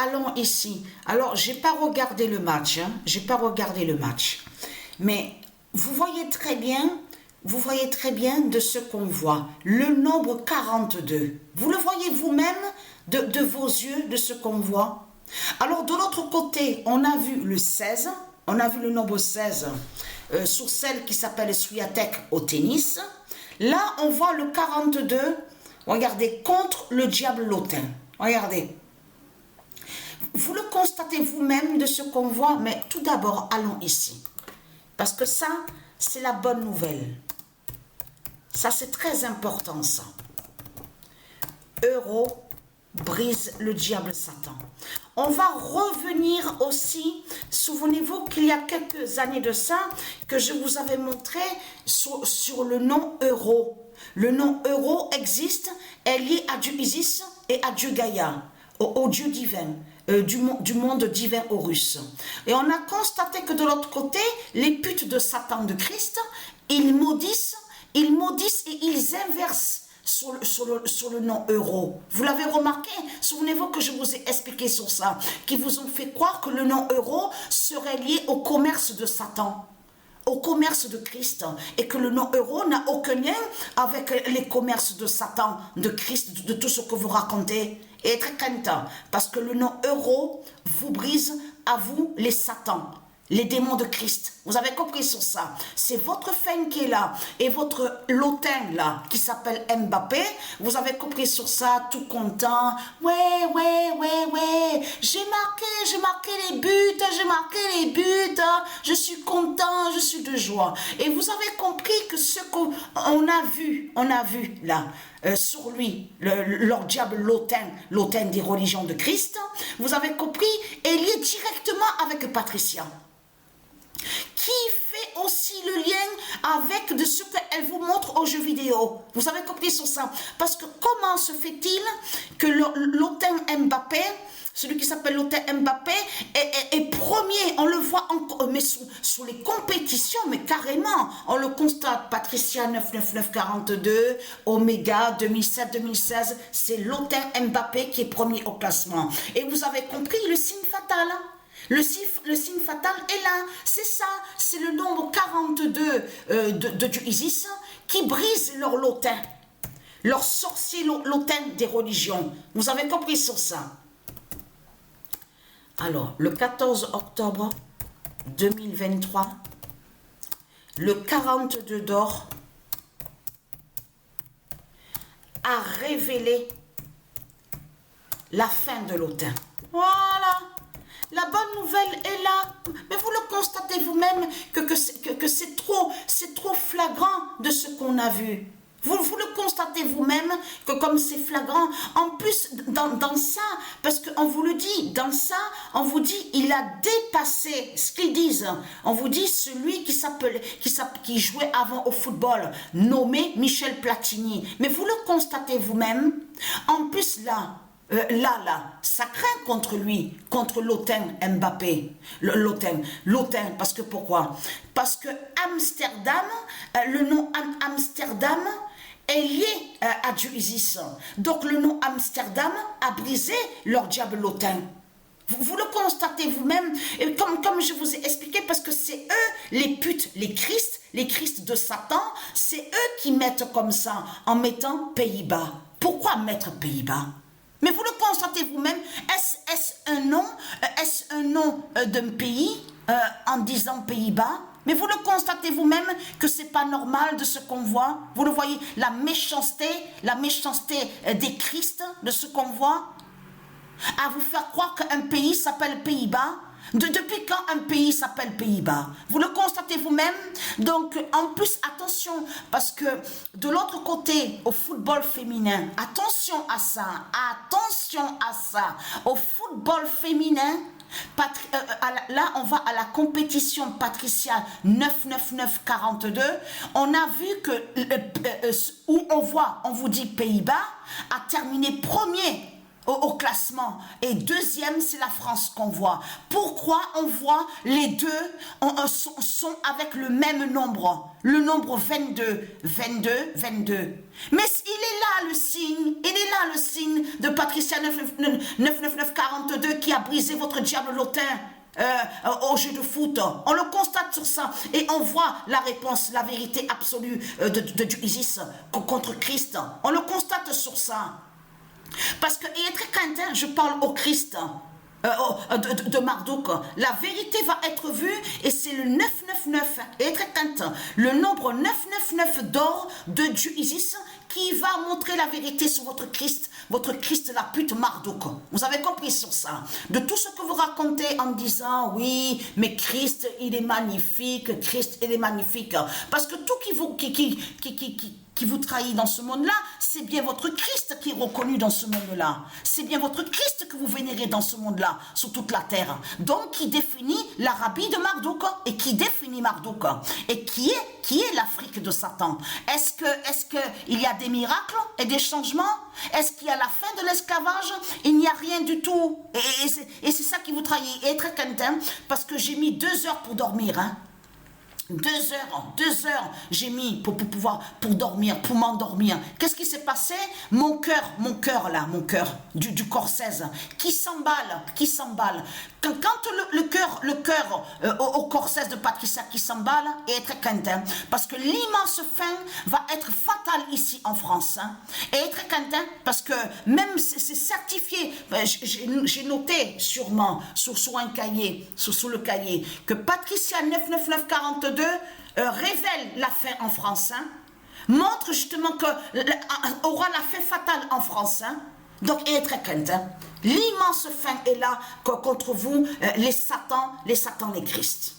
allons ici. Alors, j'ai pas regardé le match, hein. J'ai pas regardé le match. Mais vous voyez très bien de ce qu'on voit. Le nombre 42. Vous le voyez vous-même de vos yeux, de ce qu'on voit. Alors, de l'autre côté, on a vu le 16. On a vu le nombre 16 sur celle qui s'appelle Swiatek au tennis. Là, on voit le 42. Regardez, contre le diable lotin. Regardez. Vous le constatez vous-même de ce qu'on voit, mais tout d'abord, allons ici. Parce que ça, c'est la bonne nouvelle. Ça, c'est très important, ça. Euro brise le diable Satan. On va revenir aussi, souvenez-vous qu'il y a quelques années de ça, que je vous avais montré sur le nom Euro. Le nom Euro existe, est lié à Dieu Isis et à Dieu Gaïa, au Dieu divin, du monde divin Horus. Et on a constaté que de l'autre côté, les putes de Satan de Christ, ils maudissent et ils inversent sur le nom euro. Vous l'avez remarqué? Souvenez-vous que je vous ai expliqué sur ça, qui vous ont fait croire que le nom euro serait lié au commerce de Satan, au commerce de Christ, et que le nom euro n'a aucun lien avec les commerces de Satan, de Christ, de tout ce que vous racontez. Et très content, parce que le nom euro vous brise à vous les Satans, les démons de Christ. Vous avez compris sur ça. C'est votre fin qui est là. Et votre lotin là, qui s'appelle Mbappé. Vous avez compris sur ça, tout content. Ouais. J'ai marqué les buts. Je suis content, je suis de joie. Et vous avez compris que ce qu'on a vu là, sur lui, leur diable lotin des religions de Christ, vous avez compris, est lié directement avec Patricia, qui fait aussi le lien avec de ce qu'elle vous montre aux jeux vidéo. Vous avez compris sur ça? Parce que comment se fait-il que l'autin Mbappé, celui qui s'appelle l'autin Mbappé, est premier, on le voit encore, mais sous les compétitions, mais carrément, on le constate, Patricia 99942, Omega 2007-2016, c'est l'autin Mbappé qui est premier au classement. Et vous avez compris le signe fatal, hein? Le signe fatal est là, c'est ça, c'est le nombre 42 de Dieu Isis qui brise leur lotin, leur sorcier lotin des religions. Vous avez compris sur ça? Alors, le 14 octobre 2023, le 42 d'or a révélé la fin de l'autin. Voilà. La bonne nouvelle est là, mais vous le constatez vous-même que c'est trop flagrant de ce qu'on a vu. Vous le constatez vous-même que comme c'est flagrant, en plus dans ça, parce qu'on vous le dit, dans ça, on vous dit, il a dépassé ce qu'ils disent. On vous dit celui qui jouait avant au football, nommé Michel Platini. Mais vous le constatez vous-même, en plus là, ça craint contre lui, contre l'autin Mbappé, l'autin, parce que pourquoi? Parce que Amsterdam, le nom Amsterdam est lié à Dieu Isis. Donc le nom Amsterdam a brisé leur diable l'autin. Vous le constatez vous-même, et comme je vous ai expliqué, parce que c'est eux, les putes, les Christ de Satan, c'est eux qui mettent comme ça, en mettant Pays-Bas. Pourquoi mettre Pays-Bas? Mais vous le constatez vous-même, est-ce un nom d'un pays en disant Pays-Bas? Mais vous le constatez vous-même que c'est pas normal de ce qu'on voit. Vous le voyez, la méchanceté des Christ, de ce qu'on voit, à vous faire croire qu'un pays s'appelle Pays-Bas. Depuis quand un pays s'appelle Pays-Bas? Vous le constatez vous-même. Donc, en plus, attention, parce que de l'autre côté, au football féminin, attention à ça, au football féminin, là, on va à la compétition Patricia 99942. On a vu que, où on vous dit Pays-Bas, a terminé premier au classement. Et deuxième, c'est la France qu'on voit. Pourquoi on voit les deux sont avec le même nombre? Le nombre 22, 22, 22. Mais il est là le signe, il est là le signe de Patricia 99942 qui a brisé votre diable lotin. Au jeu de foot, on le constate sur ça et on voit la réponse, la vérité absolue de Isis contre Christ. On le constate sur ça. Parce que, et très Quentin, je parle au Christ de Marduk. La vérité va être vue et c'est le 999, et très Quentin, le nombre 999 d'or de Dieu Isis qui va montrer la vérité sur votre Christ la pute Marduk. Vous avez compris sur ça. De tout ce que vous racontez en disant, oui, mais Christ, il est magnifique, Christ, il est magnifique. Parce que tout qui vous trahit dans ce monde-là, c'est bien votre Christ qui est reconnu dans ce monde-là. C'est bien votre Christ que vous vénérez dans ce monde-là, sur toute la terre. Donc, qui définit l'Arabie de Marduk et qui définit Marduk et qui est l'Afrique de Satan. Est-ce que il y a des miracles et des changements? Est-ce qu'il y a la fin de l'esclavage? Il n'y a rien du tout. Et c'est ça qui vous trahit. Et très content parce que j'ai mis 2 heures pour dormir, hein. 2 heures, j'ai mis pour dormir, pour m'endormir. Qu'est-ce qui s'est passé? Mon cœur du corps 16, qui s'emballe. Quand le cœur au corps 16 de Patricia qui s'emballe est très content, parce que l'immense fin va être fatale ici en France. Hein, et très content, parce que même c'est certifié, j'ai noté sûrement sur un cahier, sous le cahier, que Patricia 99942 révèle la fin en France, hein, montre justement que aura la fin fatale en France. Hein, donc, il est très crainte. Hein. L'immense fin est là contre vous, les satans, les Christ.